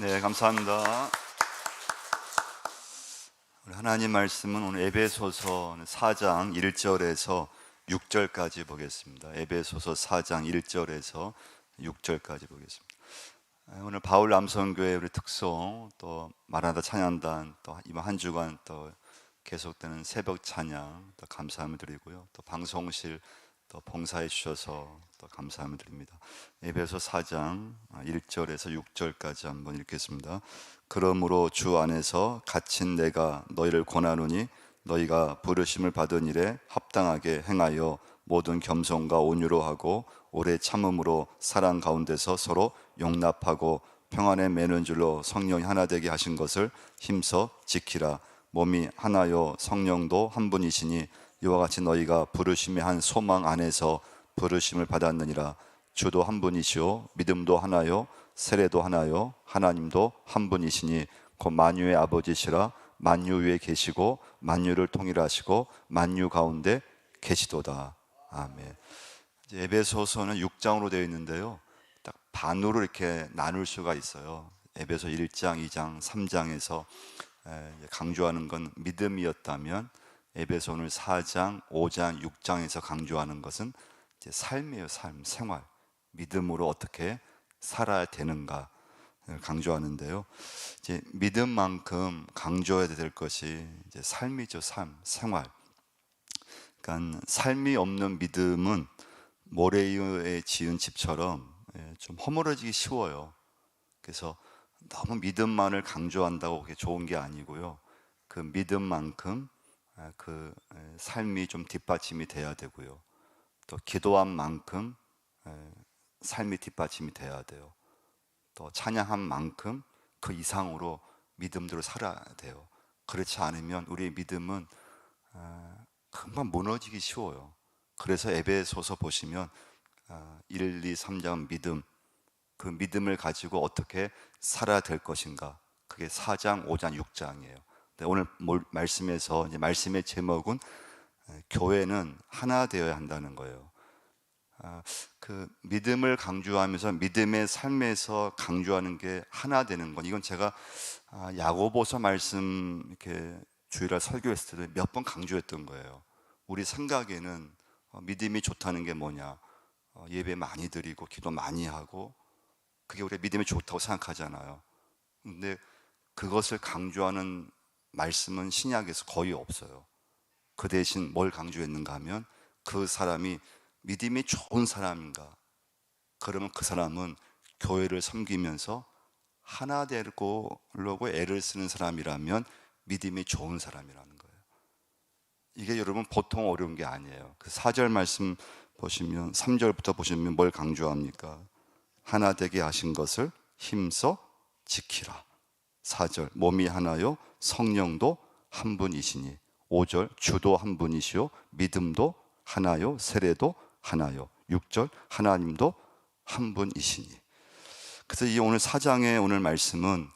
네, 감사합니다. 우리 하나님 말씀은 오늘 에베소서 4장 1절에서 6절까지 보겠습니다. 에베소서 4장 1절에서 6절까지 보겠습니다. 오늘 바울 남성교회 우리 특송, 또 마라나다 찬양단, 또 이번 한 주간 또 계속되는 새벽 찬양 또 감사함을 드리고요. 또 방송실 또 봉사해 주셔서 또 감사함을 드립니다. 에베소 4장 1절에서 6절까지 한번 읽겠습니다. 그러므로 주 안에서 갇힌 내가 너희를 권하노니 너희가 부르심을 받은 일에 합당하게 행하여 모든 겸손과 온유로 하고 오래 참음으로 사랑 가운데서 서로 용납하고 평안에 매는 줄로 성령이 하나 되게 하신 것을 힘써 지키라. 몸이 하나요 성령도 한 분이시니 이와 같이 너희가 부르심의 한 소망 안에서 부르심을 받았느니라. 주도 한 분이시요 믿음도 하나요 세례도 하나요 하나님도 한 분이시니 곧 만유의 아버지시라. 만유 위에 계시고 만유를 통일하시고 만유 가운데 계시도다. 아멘. 에베소서는 6장으로 되어 있는데요, 딱 반으로 이렇게 나눌 수가 있어요. 에베소 1장, 2장, 3장에서 강조하는 건 믿음이었다면 에베소는 4장, 5장, 6장에서 강조하는 것은 이제 삶이에요. 삶, 생활. 믿음으로 어떻게 살아야 되는가 강조하는데요. 이제 믿음만큼 강조해야 될 것이 이제 삶이죠. 삶, 생활. 그러니까 삶이 없는 믿음은 모래 위에 지은 집처럼 좀 허물어지기 쉬워요. 그래서 너무 믿음만을 강조한다고 그게 좋은 게 아니고요. 그 믿음만큼 그 삶이 좀 뒷받침이 돼야 되고요. 또 기도한 만큼 삶이 뒷받침이 돼야 돼요. 또 찬양한 만큼 그 이상으로 믿음대로 살아야 돼요. 그렇지 않으면 우리의 믿음은 금방 무너지기 쉬워요. 그래서 에베소서 보시면 1, 2, 3장 믿음, 그 믿음을 가지고 어떻게 살아야 될 것인가, 그게 4장, 5장, 6장이에요. 오늘 말씀에서 이제 말씀의 제목은 교회는 하나 되어야 한다는 거예요. 그 믿음을 강조하면서 믿음의 삶에서 강조하는 게 하나 되는 건, 이건 제가 야고보서 말씀 이렇게 주일날 설교했을 때 몇 번 강조했던 거예요. 우리 생각에는 믿음이 좋다는 게 뭐냐, 예배 많이 드리고 기도 많이 하고 그게 우리 믿음이 좋다고 생각하잖아요. 근데 그것을 강조하는 말씀은 신약에서 거의 없어요. 그 대신 뭘 강조했는가 하면 그 사람이 믿음이 좋은 사람인가, 그러면 그 사람은 교회를 섬기면서 하나 되려고 애를 쓰는 사람이라면 믿음이 좋은 사람이라는 거예요. 이게 여러분 보통 어려운 게 아니에요. 그 4절 말씀 보시면, 3절부터 보시면 뭘 강조합니까? 하나 되게 하신 것을 힘써 지키라. 4절 몸이 하나요 성령도 한 분이시니. 5절 주도 한 분이시요 믿음도 하나요 세례도 하나요. 6절 하나님도 한 분이시니. 그래서 이 오늘 4장의 오늘 말씀은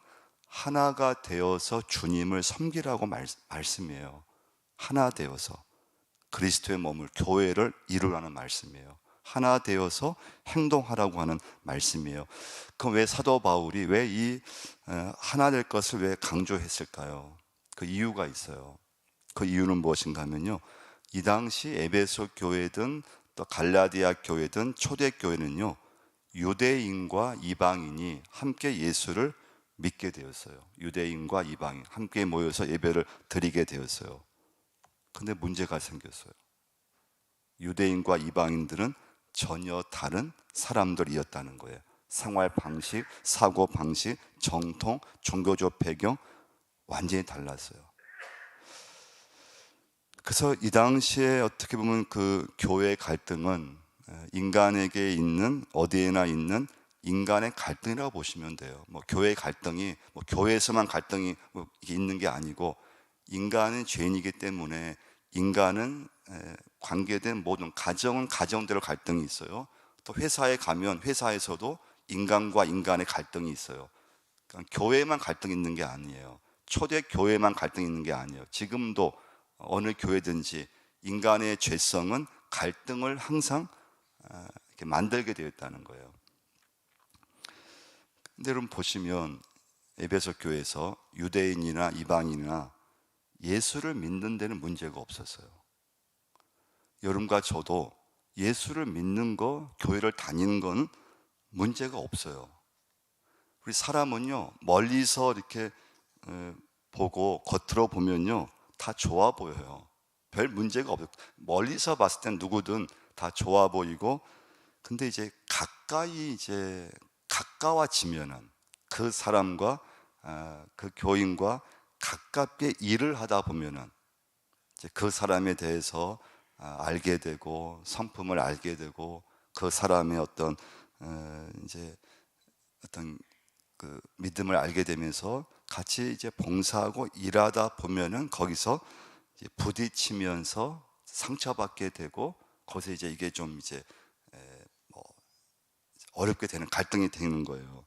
하나가 되어서 주님을 섬기라고 말씀이에요. 하나 되어서 그리스도의 몸을, 교회를 이루라는 말씀이에요. 하나 되어서 행동하라고 하는 말씀이에요. 그럼 왜 사도 바울이 왜 이 하나 될 것을 왜 강조했을까요? 그 이유가 있어요. 그 이유는 무엇인가 하면요, 이 당시 에베소 교회든 또 갈라디아 교회든 초대교회는요, 유대인과 이방인이 함께 예수를 믿게 되었어요. 유대인과 이방인 함께 모여서 예배를 드리게 되었어요. 근데 문제가 생겼어요. 유대인과 이방인들은 전혀 다른 사람들이었다는 거예요. 생활 방식, 사고 방식, 정통, 종교적 배경 완전히 달랐어요. 그래서 이 당시에 어떻게 보면 그 교회의 갈등은 인간에게 있는, 어디에나 있는 인간의 갈등이라고 보시면 돼요. 뭐 교회의 갈등이 뭐 교회에서만 갈등이 뭐 있는 게 아니고, 인간은 죄인이기 때문에 인간은 관계된 모든 가정은 가정대로 갈등이 있어요. 또 회사에 가면 회사에서도 인간과 인간의 갈등이 있어요. 그러니까 교회만 갈등이 있는 게 아니에요. 초대 교회만 갈등이 있는 게 아니에요. 지금도 어느 교회든지 인간의 죄성은 갈등을 항상 이렇게 만들게 되어 있다는 거예요. 근데 여러분 보시면 에베소 교회에서 유대인이나 이방인이나 예수를 믿는 데는 문제가 없었어요. 여러분과 저도 예수를 믿는 거, 교회를 다니는 건 문제가 없어요. 우리 사람은요, 멀리서 이렇게 보고 겉으로 보면요, 다 좋아 보여요. 별 문제가 없어요. 멀리서 봤을 땐 누구든 다 좋아 보이고, 근데 이제 가까이 가까워지면은 그 사람과 그 교인과 가깝게 일을 하다 보면은 이제 그 사람에 대해서 알게 되고, 성품을 알게 되고, 그 사람의 이제 어떤 그 믿음을 알게 되면서 같이 이제 봉사하고 일하다 보면은 거기서 이제 부딪히면서 상처받게 되고, 거기서 이제 이게 좀 이제 뭐 어렵게 되는, 갈등이 되는 거예요.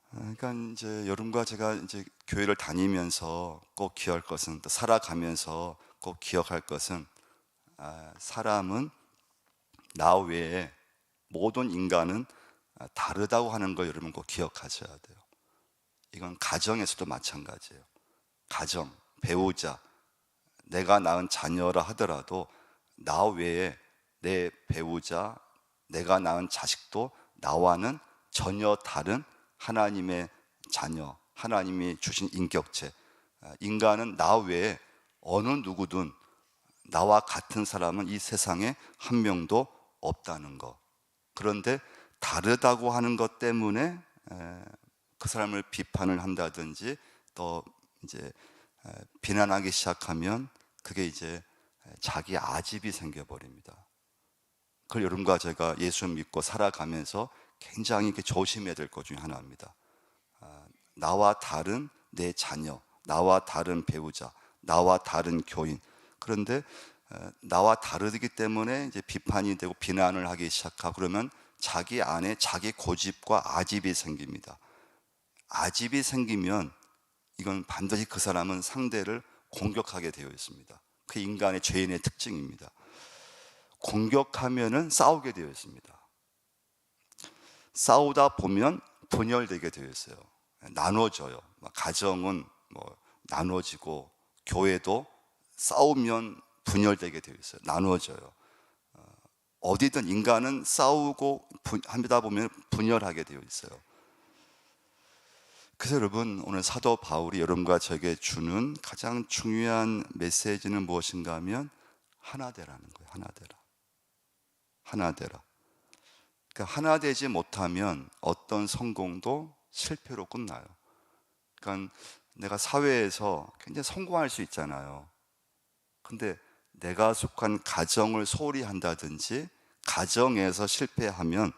그러니까 이제 여러분과 제가 이제 교회를 다니면서 꼭 기억할 것은, 또 살아가면서 꼭 기억할 것은, 사람은 나 외에 모든 인간은 다르다고 하는 거 여러분 꼭 기억하셔야 돼요. 이건 가정에서도 마찬가지예요. 가정, 배우자, 내가 낳은 자녀라 하더라도 나 외에 내 배우자, 내가 낳은 자식도 나와는 전혀 다른 하나님의 자녀, 하나님이 주신 인격체. 인간은 나 외에 어느 누구든 나와 같은 사람은 이 세상에 한 명도 없다는 것. 그런데 다르다고 하는 것 때문에 그 사람을 비판을 한다든지 또 이제 비난하기 시작하면 그게 이제 자기 아집이 생겨버립니다. 그걸 여러분과 제가 예수 믿고 살아가면서 굉장히 조심해야 될 것 중에 하나입니다. 나와 다른 내 자녀, 나와 다른 배우자, 나와 다른 교인. 그런데 나와 다르기 때문에 이제 비판이 되고 비난을 하기 시작하고 그러면 자기 안에 자기 고집과 아집이 생깁니다. 아집이 생기면 이건 반드시 그 사람은 상대를 공격하게 되어 있습니다. 그 인간의 죄인의 특징입니다. 공격하면은 싸우게 되어 있습니다. 싸우다 보면 분열되게 되어 있어요. 나눠져요. 가정은 뭐 나눠지고 교회도 싸우면 분열되게 되어 있어요. 나눠져요. 어디든 인간은 싸우고 하다 보면 분열하게 되어 있어요. 그래서 여러분, 오늘 사도 바울이 여러분과 저에게 주는 가장 중요한 메시지는 무엇인가 하면 하나 되라는 거예요. 하나 되라. 하나 되라. 그러니까 하나 되지 못하면 어떤 성공도 실패로 끝나요. 그러니까 내가 사회에서 굉장히 성공할 수 있잖아요. 근데 내가 속한 가정을 소홀히 한다든지 가정에서 실패하면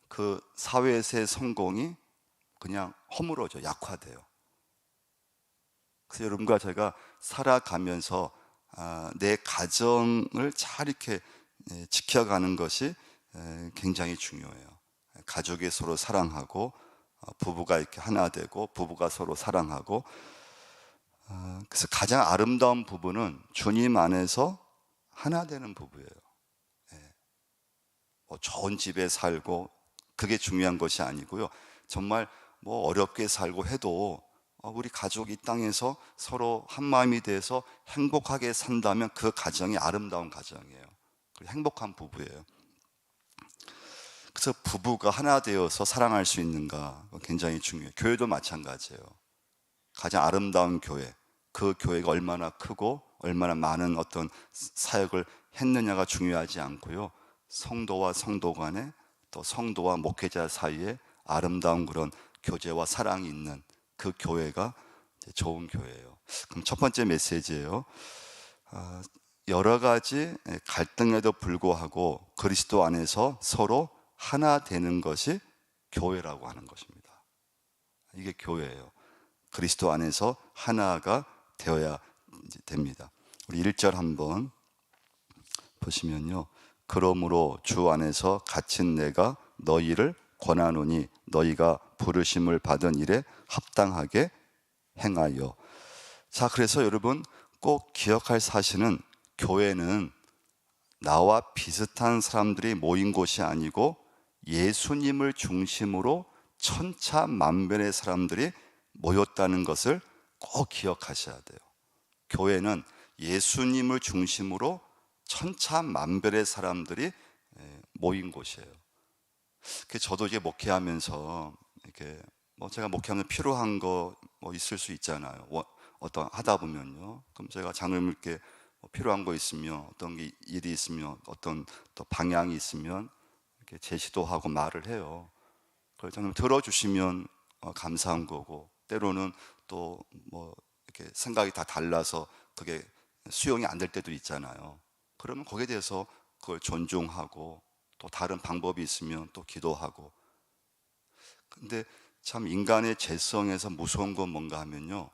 그 사회에서의 성공이 그냥 허물어져, 약화돼요. 그래서 여러분과 제가 살아가면서 내 가정을 잘 이렇게 지켜가는 것이 굉장히 중요해요. 가족이 서로 사랑하고 부부가 이렇게 하나 되고 부부가 서로 사랑하고, 그래서 가장 아름다운 부부는 주님 안에서 하나 되는 부부예요. 뭐 좋은 집에 살고 그게 중요한 것이 아니고요. 정말 뭐 어렵게 살고 해도 우리 가족이 이 땅에서 서로 한 마음이 돼서 행복하게 산다면 그 가정이 아름다운 가정이에요. 행복한 부부예요. 그래서 부부가 하나 되어서 사랑할 수 있는가 굉장히 중요해요. 교회도 마찬가지예요. 가장 아름다운 교회, 그 교회가 얼마나 크고 얼마나 많은 어떤 사역을 했느냐가 중요하지 않고요. 성도와 성도 간에 또 성도와 목회자 사이에 아름다운 그런 교제와 사랑이 있는 그 교회가 좋은 교회예요. 그럼 첫 번째 메시지예요. 여러 가지 갈등에도 불구하고 그리스도 안에서 서로 하나 되는 것이 교회라고 하는 것입니다. 이게 교회예요. 그리스도 안에서 하나가 되어야 됩니다. 우리 1절 한번 보시면요. 그러므로 주 안에서 갇힌 내가 너희를 권하노니 너희가 부르심을 받은 일에 합당하게 행하여. 자, 그래서 여러분 꼭 기억할 사실은 교회는 나와 비슷한 사람들이 모인 곳이 아니고 예수님을 중심으로 천차만별의 사람들이 모였다는 것을 꼭 기억하셔야 돼요. 교회는 예수님을 중심으로 천차만별의 사람들이 모인 곳이에요. 저도 이제 목회하면서 이렇게 제가 목회하면서 필요한 거 있을 수 있잖아요. 어떤 하다 보면요. 그럼 제가 장로님께 필요한 거 있으면, 어떤 게 일이 있으면, 어떤 또 방향이 있으면 이렇게 제시도 하고 말을 해요. 그걸 장로님 들어주시면 감사한 거고, 때로는 또 이렇게 생각이 다 달라서 그게 수용이 안 될 때도 있잖아요. 그러면 거기에 대해서 그걸 존중하고, 또 다른 방법이 있으면 또 기도하고. 근데 참 인간의 죄성에서 무서운 건 뭔가 하면요,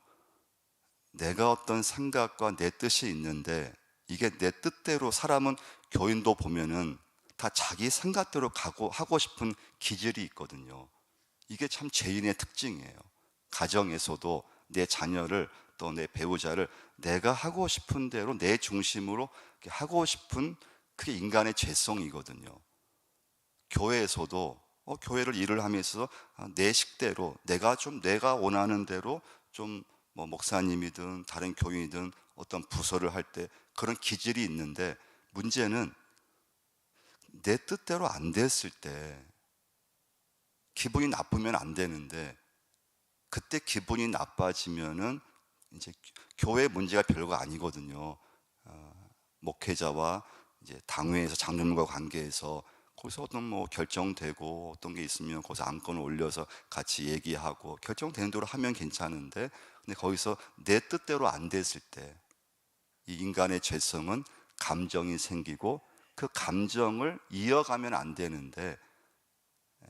내가 어떤 생각과 내 뜻이 있는데 이게 내 뜻대로, 사람은 교인도 보면은 다 자기 생각대로 하고 싶은 기질이 있거든요. 이게 참 죄인의 특징이에요. 가정에서도 내 자녀를, 또 내 배우자를 내가 하고 싶은 대로 내 중심으로 하고 싶은, 그게 인간의 죄성이거든요. 교회에서도 교회를 일을 하면서 내 식대로, 내가 원하는 대로 좀 목사님이든 다른 교인이든 어떤 부서를 할 때 그런 기질이 있는데, 문제는 내 뜻대로 안 됐을 때 기분이 나쁘면 안 되는데, 그때 기분이 나빠지면은 이제 교회 문제가 별거 아니거든요. 목회자와 이제 당회에서 장로님과 관계에서 거기서 어떤 결정되고, 어떤 게 있으면 거기서 안건을 올려서 같이 얘기하고 결정되는 대로 하면 괜찮은데, 근데 거기서 내 뜻대로 안 됐을 때 이 인간의 죄성은 감정이 생기고, 그 감정을 이어가면 안 되는데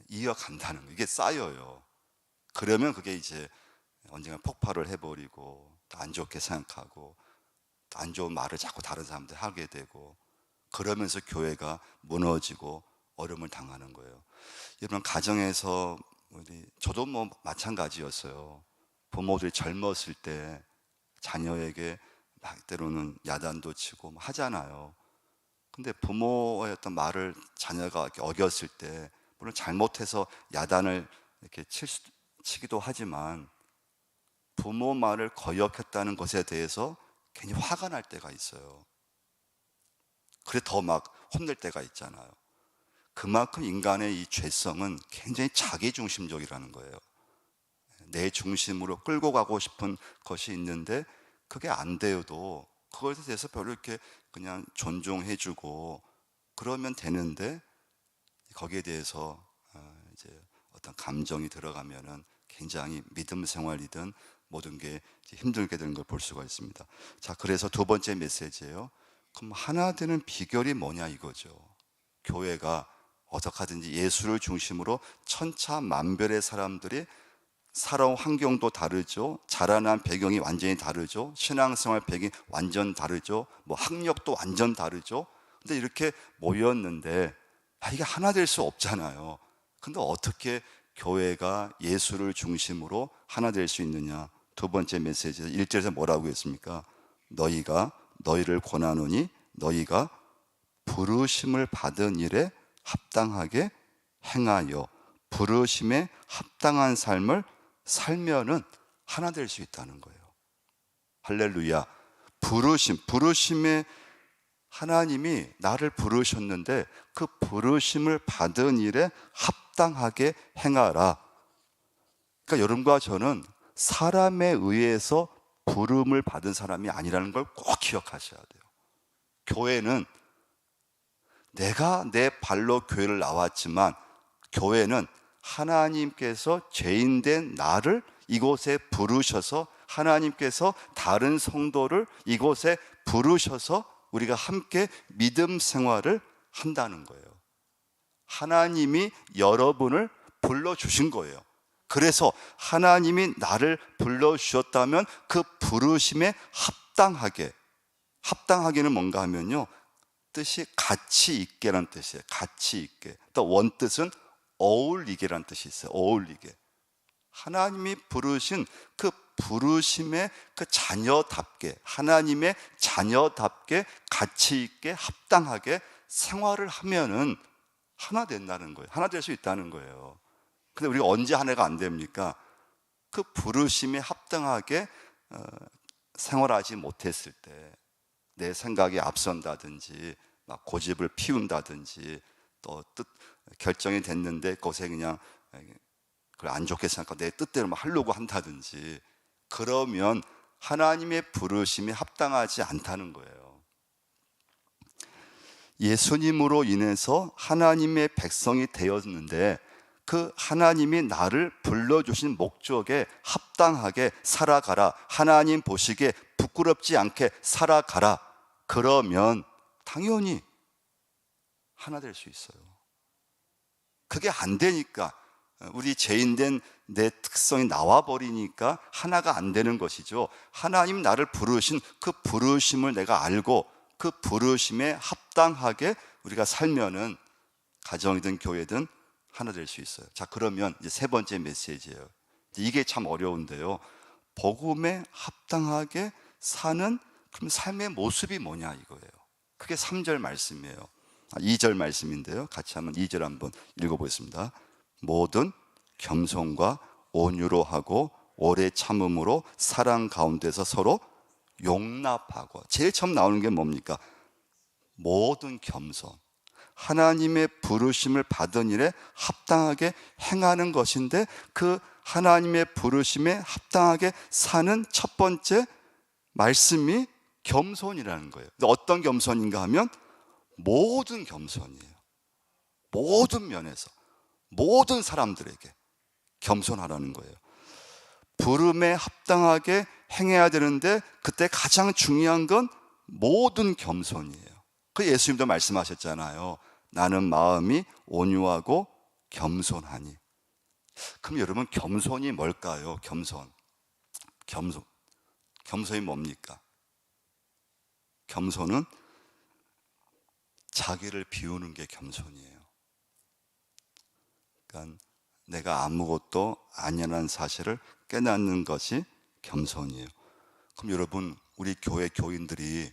이어간다는 거, 이게 쌓여요. 그러면 그게 이제 언젠가 폭발을 해버리고, 또 안 좋게 생각하고, 또 안 좋은 말을 자꾸 다른 사람들 하게 되고, 그러면서 교회가 무너지고 어려움을 당하는 거예요. 여러분, 가정에서 저도 마찬가지였어요. 부모들이 젊었을 때 자녀에게 막 때로는 야단도 치고 하잖아요. 근데 부모의 어떤 말을 자녀가 이렇게 어겼을 때, 물론 잘못해서 야단을 이렇게 치기도 하지만, 부모 말을 거역했다는 것에 대해서 괜히 화가 날 때가 있어요. 그래 더 막 혼낼 때가 있잖아요. 그만큼 인간의 이 죄성은 굉장히 자기중심적이라는 거예요. 내 중심으로 끌고 가고 싶은 것이 있는데, 그게 안 되어도 그것에 대해서 별로 이렇게 그냥 존중해주고 그러면 되는데, 거기에 대해서 이제 어떤 감정이 들어가면은 굉장히 믿음 생활이든 모든 게 힘들게 되는 걸 볼 수가 있습니다. 자, 그래서 두 번째 메시지예요. 그럼 하나 되는 비결이 뭐냐 이거죠. 교회가 어떻게 하든지 예수를 중심으로 천차만별의 사람들이, 살아온 환경도 다르죠, 자라난 배경이 완전히 다르죠, 신앙생활 배경이 완전 다르죠, 학력도 완전 다르죠. 근데 이렇게 모였는데 이게 하나 될 수 없잖아요. 근데 어떻게 교회가 예수를 중심으로 하나 될 수 있느냐? 두 번째 메시지에서 1절에서 뭐라고 했습니까? 너희가 너희를 권하노니 너희가 부르심을 받은 일에 합당하게 행하여 부르심에 합당한 삶을 살면은 하나 될 수 있다는 거예요. 할렐루야. 부르심에 하나님이 나를 부르셨는데 그 부르심을 받은 일에 합당하게 행하라. 그러니까 여러분과 저는 사람에 의해서 부름을 받은 사람이 아니라는 걸 꼭 기억하셔야 돼요. 교회는 내가 내 발로 교회를 나왔지만, 교회는 하나님께서 죄인된 나를 이곳에 부르셔서, 하나님께서 다른 성도를 이곳에 부르셔서 우리가 함께 믿음 생활을 한다는 거예요. 하나님이 여러분을 불러주신 거예요. 그래서 하나님이 나를 불러주셨다면 그 부르심에 합당하게는 뭔가 하면요, 뜻이 가치 있게라는 뜻이에요. 가치 있게. 또 원뜻은 어울리게라는 뜻이 있어요. 어울리게. 하나님이 부르신 그 부르심의 그 자녀답게, 하나님의 자녀답게 가치 있게 합당하게 생활을 하면은 하나 된다는 거예요. 하나 될 수 있다는 거예요. 근데 우리가 언제 한 해가 안 됩니까? 그 부르심에 합당하게 생활하지 못했을 때, 내 생각이 앞선다든지 막 고집을 피운다든지, 또 결정이 됐는데 그것에 그냥 그걸 안 좋게 생각하고 내 뜻대로 막 하려고 한다든지, 그러면 하나님의 부르심에 합당하지 않다는 거예요. 예수님으로 인해서 하나님의 백성이 되었는데, 그 하나님이 나를 불러주신 목적에 합당하게 살아가라, 하나님 보시기에 부끄럽지 않게 살아가라, 그러면 당연히 하나 될 수 있어요. 그게 안 되니까, 우리 죄인된 내 특성이 나와버리니까 하나가 안 되는 것이죠. 하나님 나를 부르신 그 부르심을 내가 알고 그 부르심에 합당하게 우리가 살면은 가정이든 교회든 하나 될 수 있어요. 자, 그러면 이제 세 번째 메시지예요. 이게 참 어려운데요. 복음에 합당하게 사는 그럼 삶의 모습이 뭐냐 이거예요. 그게 3절 말씀이에요. 2절 말씀인데요. 같이 한번 2절 한번 읽어보겠습니다. 모든 겸손과 온유로 하고 오래 참음으로 사랑 가운데서 서로 용납하고. 제일 처음 나오는 게 뭡니까? 모든 겸손. 하나님의 부르심을 받은 일에 합당하게 행하는 것인데, 그 하나님의 부르심에 합당하게 사는 첫 번째 말씀이 겸손이라는 거예요. 어떤 겸손인가 하면 모든 겸손이에요. 모든 면에서 모든 사람들에게 겸손하라는 거예요. 부름에 합당하게 행해야 되는데, 그때 가장 중요한 건 모든 겸손이에요. 그 예수님도 말씀하셨잖아요. 나는 마음이 온유하고 겸손하니. 그럼 여러분, 겸손이 뭘까요? 겸손이 뭡니까? 겸손은 자기를 비우는 게 겸손이에요. 그러니까 내가 아무것도 아니라는 사실을 깨닫는 것이 겸손이에요. 그럼 여러분, 우리 교회 교인들이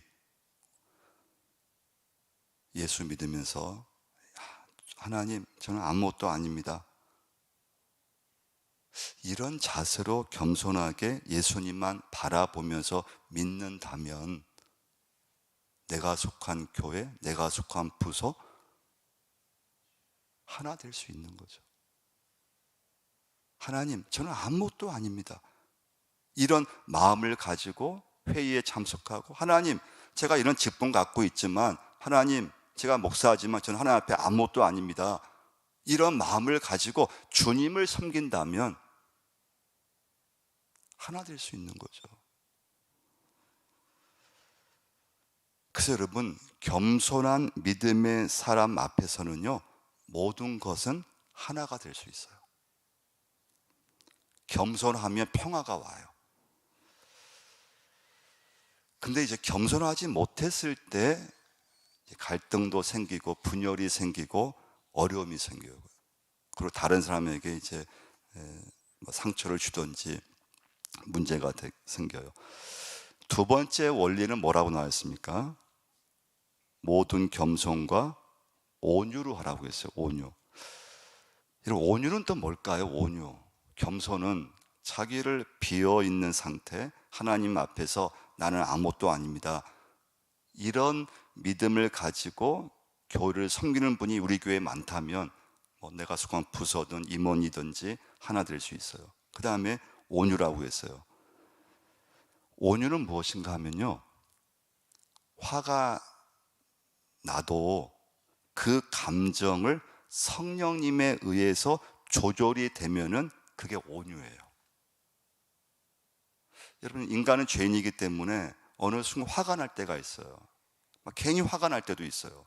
예수 믿으면서 하나님, 저는 아무것도 아닙니다, 이런 자세로 겸손하게 예수님만 바라보면서 믿는다면 내가 속한 교회, 내가 속한 부서 하나 될 수 있는 거죠. 하나님, 저는 아무것도 아닙니다, 이런 마음을 가지고 회의에 참석하고, 하나님, 제가 이런 직분 갖고 있지만, 하나님, 제가 목사지만 저는 하나님 앞에 아무것도 아닙니다, 이런 마음을 가지고 주님을 섬긴다면 하나 될 수 있는 거죠. 그래서 여러분, 겸손한 믿음의 사람 앞에서는요, 모든 것은 하나가 될 수 있어요. 겸손하면 평화가 와요. 근데 이제 겸손하지 못했을 때 갈등도 생기고 분열이 생기고 어려움이 생겨요. 그리고 다른 사람에게 이제 상처를 주든지 문제가 생겨요. 두 번째 원리는 뭐라고 나왔습니까? 모든 겸손과 온유로 하라고 했어요. 온유. 여러분, 온유는 또 뭘까요? 온유. 겸손은 자기를 비어 있는 상태, 하나님 앞에서 나는 아무것도 아닙니다, 이런 믿음을 가지고 교회를 섬기는 분이 우리 교회에 많다면 내가 속한 부서든 임원이든지 하나 될 수 있어요. 그 다음에 온유라고 했어요. 온유는 무엇인가 하면요, 화가 나도 그 감정을 성령님에 의해서 조절이 되면은 그게 온유예요. 여러분, 인간은 죄인이기 때문에 어느 순간 화가 날 때가 있어요. 막 괜히 화가 날 때도 있어요.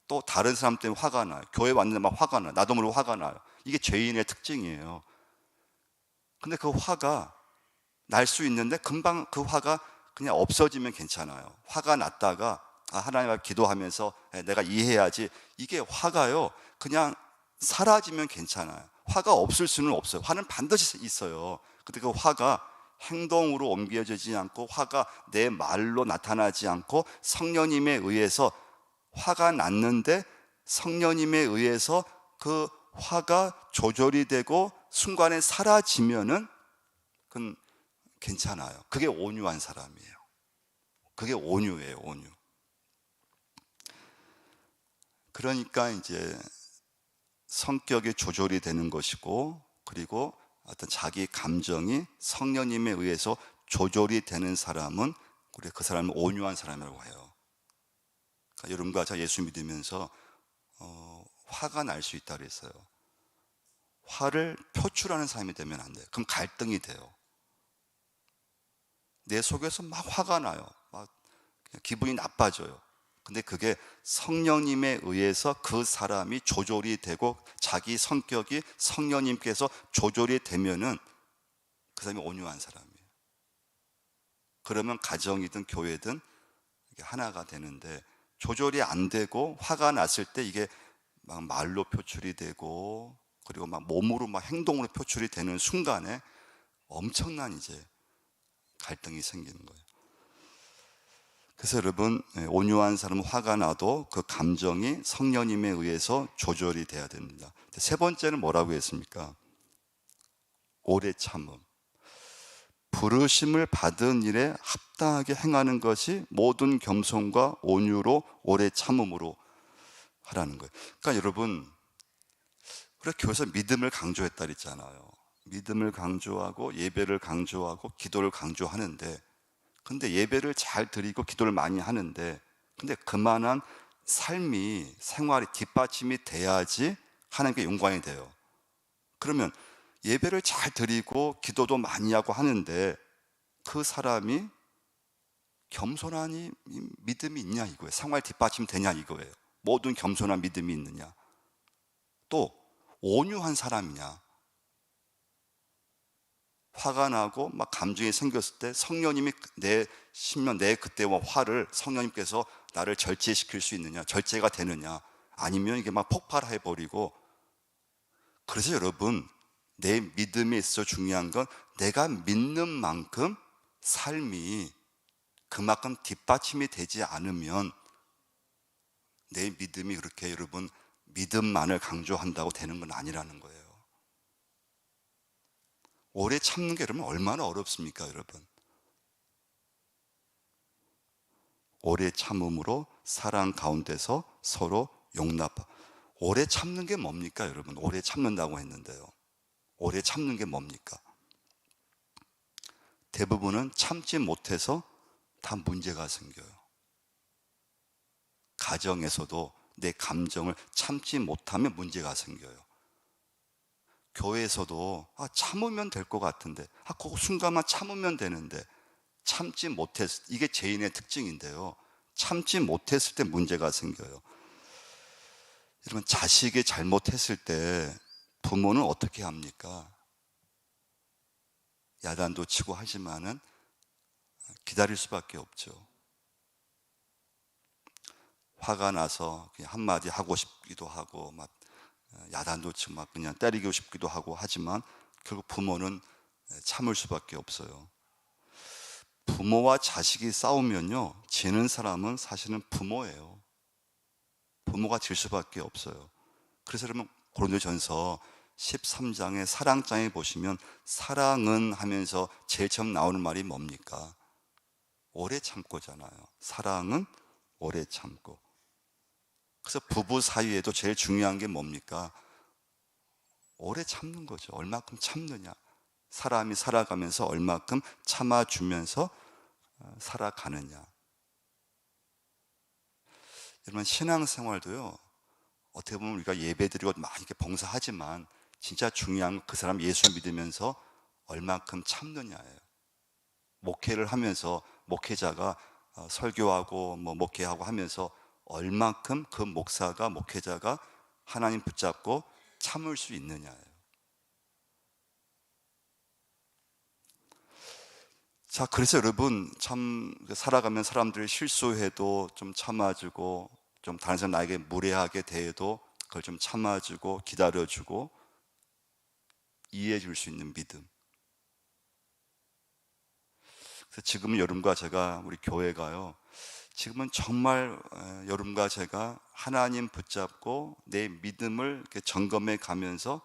또 다른 사람 때문에 화가 나요. 교회 왔는데 막 화가 나요. 나도 모르게 화가 나요. 이게 죄인의 특징이에요. 근데 그 화가 날 수 있는데 금방 그 화가 그냥 없어지면 괜찮아요. 화가 났다가 하나님 앞에 기도하면서 내가 이해해야지, 이게 화가요 그냥 사라지면 괜찮아요. 화가 없을 수는 없어요. 화는 반드시 있어요. 근데 그 화가 행동으로 옮겨지지 않고, 화가 내 말로 나타나지 않고, 성령님에 의해서 화가 났는데 성령님에 의해서 그 화가 조절이 되고 순간에 사라지면은 그건 괜찮아요. 그게 온유한 사람이에요. 그게 온유예요, 온유. 그러니까 이제 성격이 조절이 되는 것이고, 그리고 어떤 자기 감정이 성령님에 의해서 조절이 되는 사람은, 우리 그 사람은 온유한 사람이라고 해요. 그러니까 여러분과 제가 예수 믿으면서 화가 날 수 있다 그랬어요. 화를 표출하는 사람이 되면 안 돼요. 그럼 갈등이 돼요. 내 속에서 막 화가 나요. 막 그냥 기분이 나빠져요. 근데 그게 성령님에 의해서 그 사람이 조절이 되고 자기 성격이 성령님께서 조절이 되면은 그 사람이 온유한 사람이에요. 그러면 가정이든 교회든 이게 하나가 되는데, 조절이 안 되고 화가 났을 때 이게 막 말로 표출이 되고, 그리고 막 몸으로 막 행동으로 표출이 되는 순간에 엄청난 이제 갈등이 생기는 거예요. 그래서 여러분, 온유한 사람은 화가 나도 그 감정이 성령님에 의해서 조절이 돼야 됩니다. 세 번째는 뭐라고 했습니까? 오래 참음. 부르심을 받은 일에 합당하게 행하는 것이 모든 겸손과 온유로 오래 참음으로 하라는 거예요. 그러니까 여러분, 우리가 교회에서 믿음을 강조했다 그랬잖아요. 믿음을 강조하고 예배를 강조하고 기도를 강조하는데, 근데 예배를 잘 드리고 기도를 많이 하는데, 근데 그만한 삶이, 생활이 뒷받침이 돼야지 하나님께 영광이 돼요. 그러면 예배를 잘 드리고 기도도 많이 하고 하는데 그 사람이 겸손한 믿음이 있냐 이거예요. 생활 뒷받침 되냐 이거예요. 모든 겸손한 믿음이 있느냐, 또 온유한 사람이냐. 화가 나고 막 감정이 생겼을 때 성령님이 내 심령, 내 그때와 화를 성령님께서 나를 절제시킬 수 있느냐, 절제가 되느냐, 아니면 이게 막 폭발해 버리고. 그래서 여러분, 내 믿음에 있어 중요한 건 내가 믿는 만큼 삶이 그만큼 뒷받침이 되지 않으면 내 믿음이 그렇게 여러분 믿음만을 강조한다고 되는 건 아니라는 거예요. 오래 참는 게 여러분 얼마나 어렵습니까, 여러분? 오래 참음으로 사랑 가운데서 서로 용납. 오래 참는 게 뭡니까, 여러분? 오래 참는다고 했는데요. 오래 참는 게 뭡니까? 대부분은 참지 못해서 다 문제가 생겨요. 가정에서도 내 감정을 참지 못하면 문제가 생겨요. 교회에서도 참으면 될 것 같은데, 그 순간만 참으면 되는데 참지 못했을, 이게 죄인의 특징인데요. 참지 못했을 때 문제가 생겨요. 여러분, 자식이 잘못했을 때 부모는 어떻게 합니까? 야단도 치고 하지만은 기다릴 수밖에 없죠. 화가 나서 그냥 한마디 하고 싶기도 하고, 막 야단도 치고 막 그냥 때리고 싶기도 하고 하지만 결국 부모는 참을 수밖에 없어요. 부모와 자식이 싸우면요, 지는 사람은 사실은 부모예요. 부모가 질 수밖에 없어요. 그래서 여러분, 고린도전서 13장의 사랑장에 보시면 사랑은 하면서 제일 처음 나오는 말이 뭡니까? 오래 참고잖아요. 사랑은 오래 참고. 그래서 부부 사이에도 제일 중요한 게 뭡니까? 오래 참는 거죠. 얼마큼 참느냐. 사람이 살아가면서 얼마큼 참아주면서 살아가느냐. 여러분, 신앙생활도요, 어떻게 보면 우리가 예배드리고 많이 이렇게 봉사하지만 진짜 중요한 건 그 사람 예수 믿으면서 얼마큼 참느냐예요. 목회를 하면서 목회자가 설교하고 뭐 목회하고 하면서 얼마큼 그 목사가, 목회자가 하나님 붙잡고 참을 수 있느냐예요. 자, 그래서 여러분, 참 살아가면 사람들이 실수해도 좀 참아주고, 좀 다른 사람 나에게 무례하게 대해도 그걸 좀 참아주고 기다려주고 이해해 줄 수 있는 믿음. 그래서 지금 여러분과 제가, 우리 교회가요, 지금은 정말 여러분과 제가 하나님 붙잡고 내 믿음을 이렇게 점검해 가면서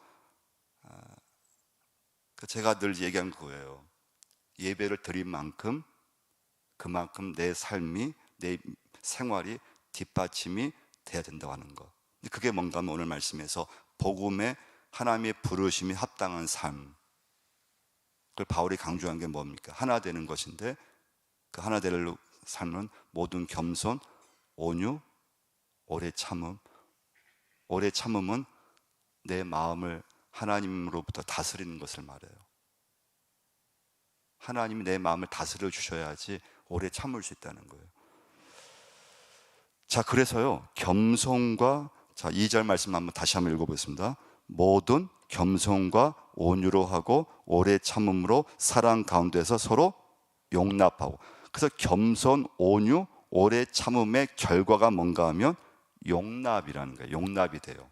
제가 늘 얘기한 거예요. 예배를 드린 만큼 그만큼 내 삶이, 내 생활이 뒷받침이 돼야 된다고 하는 거. 그게 뭔가 하면 오늘 말씀에서 복음에 하나님의 부르심이 합당한 삶, 그걸 바울이 강조한 게 뭡니까? 하나 되는 것인데, 그 하나 될 삶은 모든 겸손, 온유, 오래 참음. 오래 참음은 내 마음을 하나님으로부터 다스리는 것을 말해요. 하나님이 내 마음을 다스려 주셔야지 오래 참을 수 있다는 거예요. 자, 그래서요, 겸손과, 자, 2절 말씀 다시 한번 읽어보겠습니다. 모든 겸손과 온유로 하고 오래 참음으로 사랑 가운데서 서로 용납하고. 그래서 겸손, 온유, 오래 참음의 결과가 뭔가 하면 용납이라는 거예요. 용납이 돼요.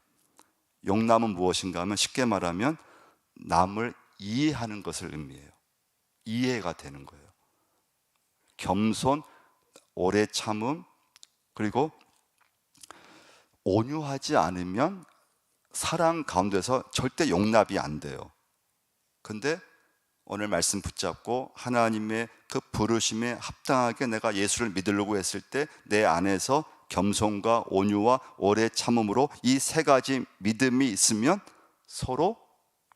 용납은 무엇인가 하면 쉽게 말하면 남을 이해하는 것을 의미해요. 이해가 되는 거예요. 겸손, 오래 참음, 그리고 온유하지 않으면 사랑 가운데서 절대 용납이 안 돼요. 근데 오늘 말씀 붙잡고 하나님의 그 부르심에 합당하게 내가 예수를 믿으려고 했을 때 내 안에서 겸손과 온유와 오래 참음으로 이 세 가지 믿음이 있으면 서로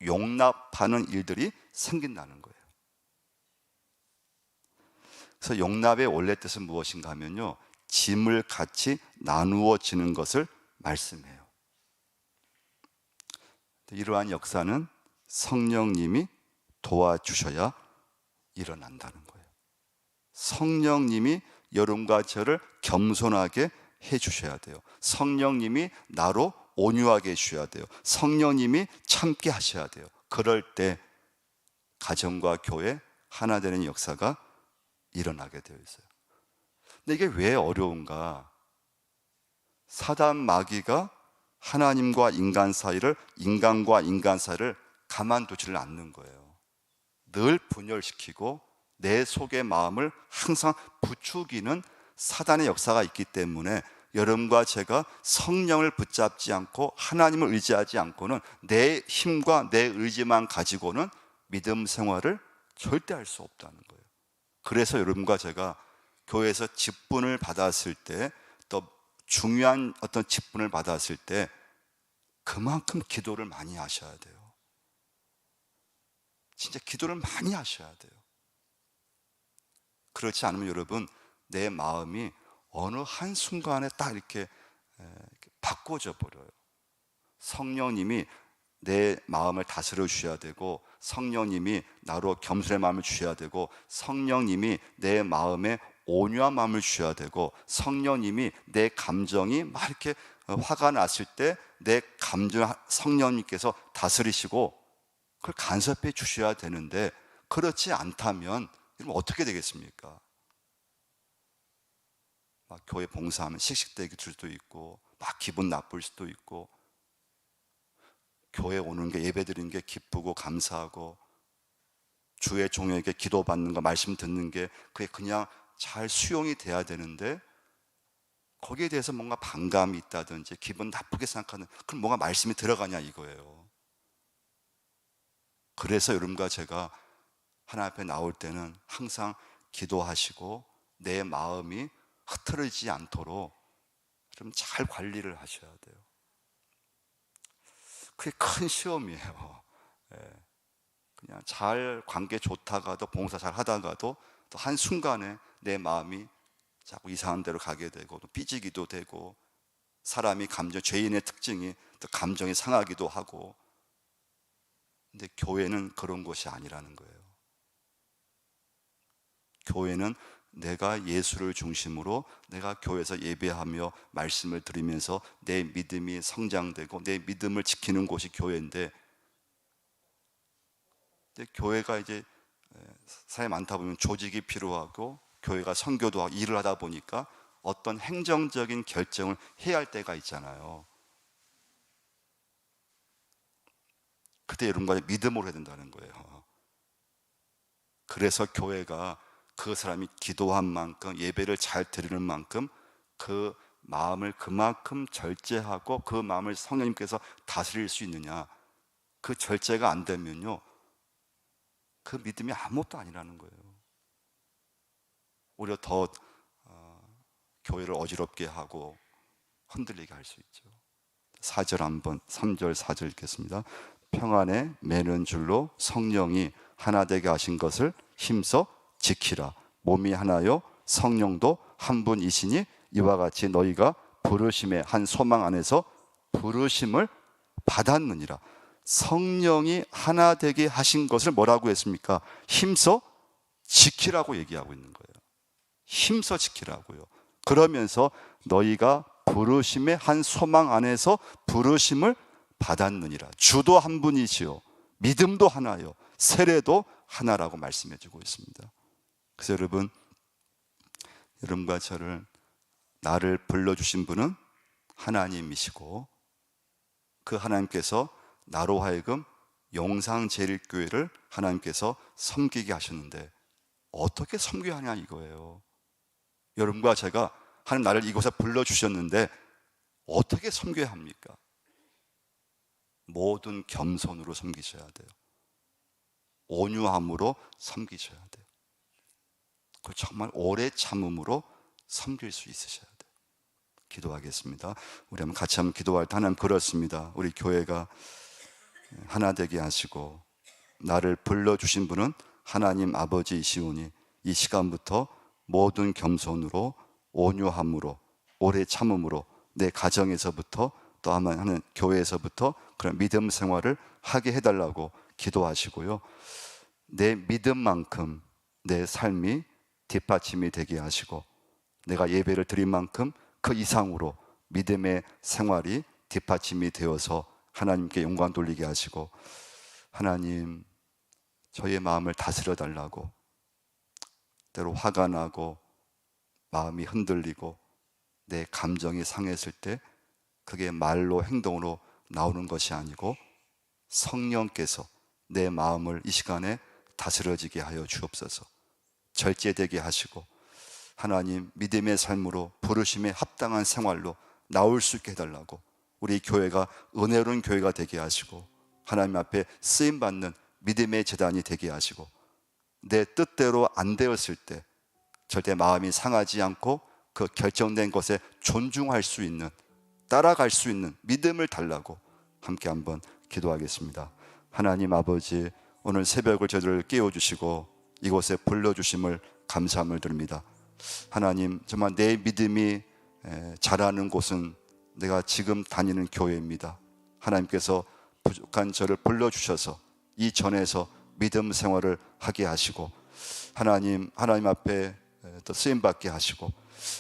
용납하는 일들이 생긴다는 거예요. 그래서 용납의 원래 뜻은 무엇인가 하면요, 짐을 같이 나누어지는 것을 말씀해요. 이러한 역사는 성령님이 도와주셔야 일어난다는 거예요. 성령님이 여러분과 저를 겸손하게 해주셔야 돼요. 성령님이 나로 온유하게 해주셔야 돼요. 성령님이 참게 하셔야 돼요. 그럴 때 가정과 교회 하나 되는 역사가 일어나게 되어 있어요. 근데 이게 왜 어려운가? 사단 마귀가 하나님과 인간 사이를, 인간과 인간 사이를 가만두지를 않는 거예요. 늘 분열시키고 내 속의 마음을 항상 부추기는 사단의 역사가 있기 때문에 여러분과 제가 성령을 붙잡지 않고 하나님을 의지하지 않고는 내 힘과 내 의지만 가지고는 믿음 생활을 절대 할 수 없다는 거예요. 그래서 여러분과 제가 교회에서 직분을 받았을 때, 또 중요한 어떤 직분을 받았을 때 그만큼 기도를 많이 하셔야 돼요. 진짜 기도를 많이 하셔야 돼요. 그렇지 않으면 여러분, 내 마음이 어느 한순간에 딱 이렇게 바꿔져 버려요. 성령님이 내 마음을 다스려 주셔야 되고, 성령님이 나로 겸손의 마음을 주셔야 되고, 성령님이 내 마음에 온유한 마음을 주셔야 되고, 성령님이 내 감정이 막 이렇게 화가 났을 때 내 감정 성령님께서 다스리시고 그걸 간섭해 주셔야 되는데, 그렇지 않다면 이러면 어떻게 되겠습니까? 막 교회 봉사하면 씩씩대기 줄 수도 있고, 막 기분 나쁠 수도 있고, 교회 오는 게, 예배 드리는 게 기쁘고 감사하고, 주의 종에게 기도받는 거, 말씀 듣는 게 그게 그냥 잘 수용이 돼야 되는데, 거기에 대해서 뭔가 반감이 있다든지 기분 나쁘게 생각하는, 그럼 뭔가 말씀이 들어가냐 이거예요. 그래서 여러분과 제가 하나님 앞에 나올 때는 항상 기도하시고 내 마음이 흐트러지지 않도록 좀 잘 관리를 하셔야 돼요. 그게 큰 시험이에요. 그냥 잘 관계 좋다가도, 봉사 잘 하다가도 또 한순간에 내 마음이 자꾸 이상한 데로 가게 되고, 또 삐지기도 되고, 사람이 감정, 죄인의 특징이 또 감정이 상하기도 하고. 근데 교회는 그런 곳이 아니라는 거예요. 교회는 내가 예수를 중심으로 내가 교회에서 예배하며 말씀을 드리면서 내 믿음이 성장되고 내 믿음을 지키는 곳이 교회인데, 근데 교회가 이제 사람이 많다 보면 조직이 필요하고 교회가 선교도 하고 일을 하다 보니까 어떤 행정적인 결정을 해야 할 때가 있잖아요. 그때 여러분과 믿음으로 해야 된다는 거예요. 그래서 교회가 그 사람이 기도한 만큼, 예배를 잘 드리는 만큼 그 마음을 그만큼 절제하고 그 마음을 성령님께서 다스릴 수 있느냐. 그 절제가 안 되면요, 그 믿음이 아무것도 아니라는 거예요. 오히려 더 교회를 어지럽게 하고 흔들리게 할 수 있죠. 4절 한번, 3절 4절 읽겠습니다. 평안에 매는 줄로 성령이 하나 되게 하신 것을 힘써 지키라. 몸이 하나요 성령도 한 분이시니 이와 같이 너희가 부르심의 한 소망 안에서 부르심을 받았느니라. 성령이 하나 되게 하신 것을 뭐라고 했습니까? 힘써 지키라고 얘기하고 있는 거예요. 힘써 지키라고요. 그러면서 너희가 부르심의 한 소망 안에서 부르심을 받았느니라. 주도 한 분이시요 믿음도 하나요 세례도 하나라고 말씀해 주고 있습니다. 그래서 여러분과 저를, 나를 불러주신 분은 하나님이시고 그 하나님께서 나로 하여금 용상제일교회를 하나님께서 섬기게 하셨는데 어떻게 섬겨야 하냐 이거예요. 여러분과 제가 하나님 나를 이곳에 불러주셨는데 어떻게 섬겨야 합니까? 모든 겸손으로 섬기셔야 돼요. 온유함으로 섬기셔야 돼요. 그리고 정말 오래 참음으로 섬길 수 있으셔야 돼요. 기도하겠습니다. 우리 한번 같이 한번 기도할 때, 하나님 그렇습니다. 우리 교회가 하나 되게 하시고 나를 불러주신 분은 하나님 아버지이시오니 이 시간부터 모든 겸손으로 온유함으로 오래 참음으로 내 가정에서부터 또 아마 하는 교회에서부터 그런 믿음 생활을 하게 해달라고 기도하시고요. 내 믿음만큼 내 삶이 뒷받침이 되게 하시고 내가 예배를 드린 만큼 그 이상으로 믿음의 생활이 뒷받침이 되어서 하나님께 영광 돌리게 하시고, 하나님 저의 마음을 다스려 달라고, 때로 화가 나고 마음이 흔들리고 내 감정이 상했을 때 그게 말로 행동으로 나오는 것이 아니고 성령께서 내 마음을 이 시간에 다스려지게 하여 주옵소서. 절제되게 하시고 하나님 믿음의 삶으로 부르심에 합당한 생활로 나올 수 있게 해달라고, 우리 교회가 은혜로운 교회가 되게 하시고 하나님 앞에 쓰임받는 믿음의 제단이 되게 하시고 내 뜻대로 안 되었을 때 절대 마음이 상하지 않고 그 결정된 것에 존중할 수 있는, 따라갈 수 있는 믿음을 달라고 함께 한번 기도하겠습니다. 하나님 아버지, 오늘 새벽을 저희를 깨워주시고 이곳에 불러주심을 감사함을 드립니다. 하나님, 정말 내 믿음이 자라는 곳은 내가 지금 다니는 교회입니다. 하나님께서 부족한 저를 불러주셔서 이 전에서 믿음 생활을 하게 하시고 하나님 앞에 또 쓰임받게 하시고,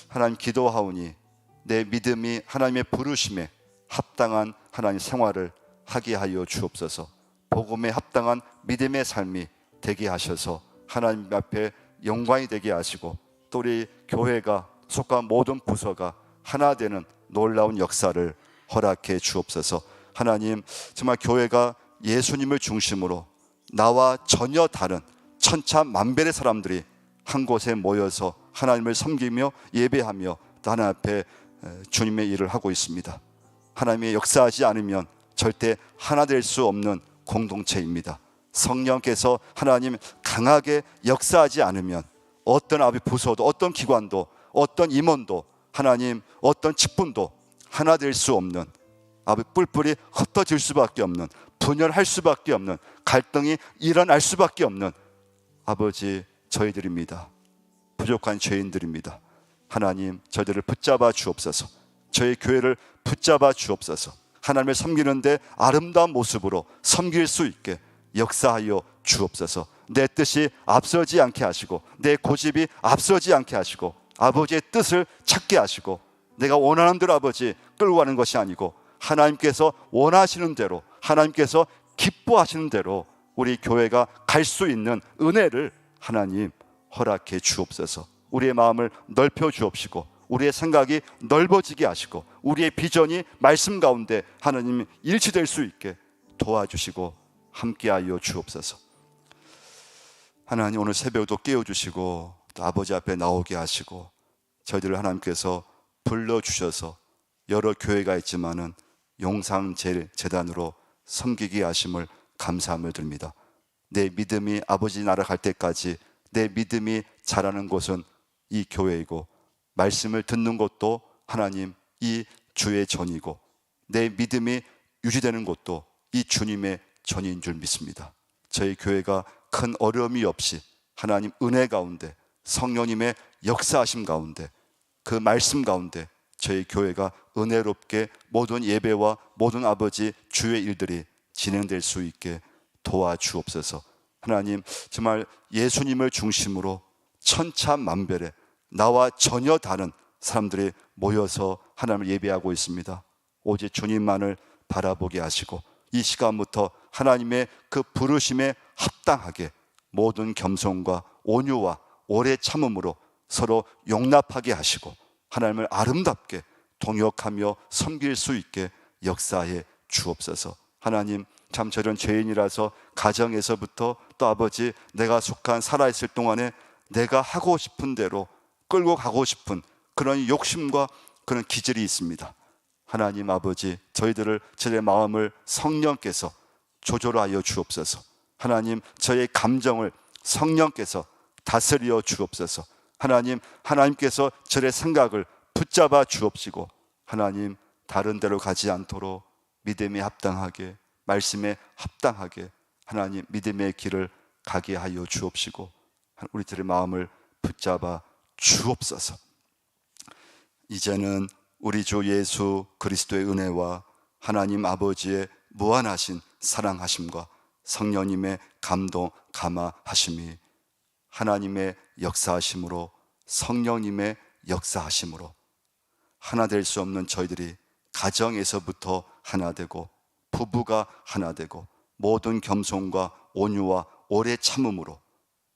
하나님 기도하오니 내 믿음이 하나님의 부르심에 합당한 하나님 생활을 하게 하여 주옵소서. 복음에 합당한 믿음의 삶이 되게 하셔서 하나님 앞에 영광이 되게 하시고 또 우리 교회가 속한 모든 부서가 하나 되는 놀라운 역사를 허락해 주옵소서. 하나님, 정말 교회가 예수님을 중심으로 나와 전혀 다른 천차만별의 사람들이 한 곳에 모여서 하나님을 섬기며 예배하며 또 하나님 앞에 주님의 일을 하고 있습니다. 하나님의 역사하지 않으면 절대 하나 될 수 없는 공동체입니다. 성령께서 하나님 강하게 역사하지 않으면 어떤 아비 부서도, 어떤 기관도, 어떤 임원도, 하나님 어떤 직분도 하나 될 수 없는, 아비 뿔뿔이 흩어질 수밖에 없는, 분열할 수밖에 없는, 갈등이 일어날 수밖에 없는 아버지 저희들입니다. 부족한 죄인들입니다. 하나님 저희들을 붙잡아 주옵소서. 저희 교회를 붙잡아 주옵소서. 하나님을 섬기는데 아름다운 모습으로 섬길 수 있게 역사하여 주옵소서. 내 뜻이 앞서지 않게 하시고 내 고집이 앞서지 않게 하시고 아버지의 뜻을 찾게 하시고 내가 원하는 대로 아버지 끌고 가는 것이 아니고 하나님께서 원하시는 대로, 하나님께서 기뻐하시는 대로 우리 교회가 갈 수 있는 은혜를 하나님 허락해 주옵소서. 우리의 마음을 넓혀 주옵시고 우리의 생각이 넓어지게 하시고 우리의 비전이 말씀 가운데 하나님 일치될 수 있게 도와주시고 함께하여 주옵소서. 하나님 오늘 새벽도 깨워주시고 또 아버지 앞에 나오게 하시고 저희들을 하나님께서 불러주셔서 여러 교회가 있지만은 용상제일재단으로 섬기게 하심을 감사함을 드립니다. 내 믿음이 아버지 나라 갈 때까지 내 믿음이 자라는 곳은 이 교회이고, 말씀을 듣는 것도 하나님 이 주의 전이고, 내 믿음이 유지되는 것도 이 주님의 전인 줄 믿습니다. 저희 교회가 큰 어려움이 없이 하나님 은혜 가운데, 성령님의 역사하심 가운데, 그 말씀 가운데 저희 교회가 은혜롭게 모든 예배와 모든 아버지 주의 일들이 진행될 수 있게 도와주옵소서. 하나님, 정말 예수님을 중심으로 천차만별의 나와 전혀 다른 사람들이 모여서 하나님을 예배하고 있습니다. 오직 주님만을 바라보게 하시고 이 시간부터 하나님의 그 부르심에 합당하게 모든 겸손과 온유와 오래 참음으로 서로 용납하게 하시고 하나님을 아름답게 동역하며 섬길 수 있게 역사해 주옵소서. 하나님, 참 저런 죄인이라서 가정에서부터 또 아버지 내가 속한 살아있을 동안에 내가 하고 싶은 대로 끌고 가고 싶은 그런 욕심과 그런 기질이 있습니다. 하나님 아버지, 저희들의 마음을 성령께서 조절하여 주옵소서. 하나님, 저의 감정을 성령께서 다스려 주옵소서. 하나님, 하나님께서 저의 생각을 붙잡아 주옵시고 하나님, 다른 데로 가지 않도록 믿음에 합당하게, 말씀에 합당하게 하나님 믿음의 길을 가게 하여 주옵시고 우리들의 마음을 붙잡아 주옵소서. 이제는 우리 주 예수 그리스도의 은혜와 하나님 아버지의 무한하신 사랑하심과 성령님의 감동 감화하심이, 하나님의 역사하심으로, 성령님의 역사하심으로 하나 될 수 없는 저희들이 가정에서부터 하나 되고, 부부가 하나 되고, 모든 겸손과 온유와 오래 참음으로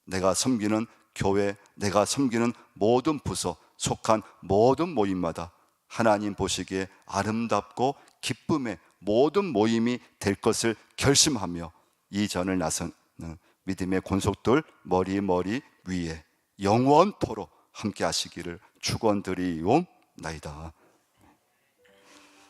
내가 섬기는 교회, 내가 섬기는 모든 부서, 속한 모든 모임마다 하나님 보시기에 아름답고 기쁨의 모든 모임이 될 것을 결심하며 이 전을 나서는 믿음의 권속들 머리 위에 영원토록 함께 하시기를 축원드리옵나이다.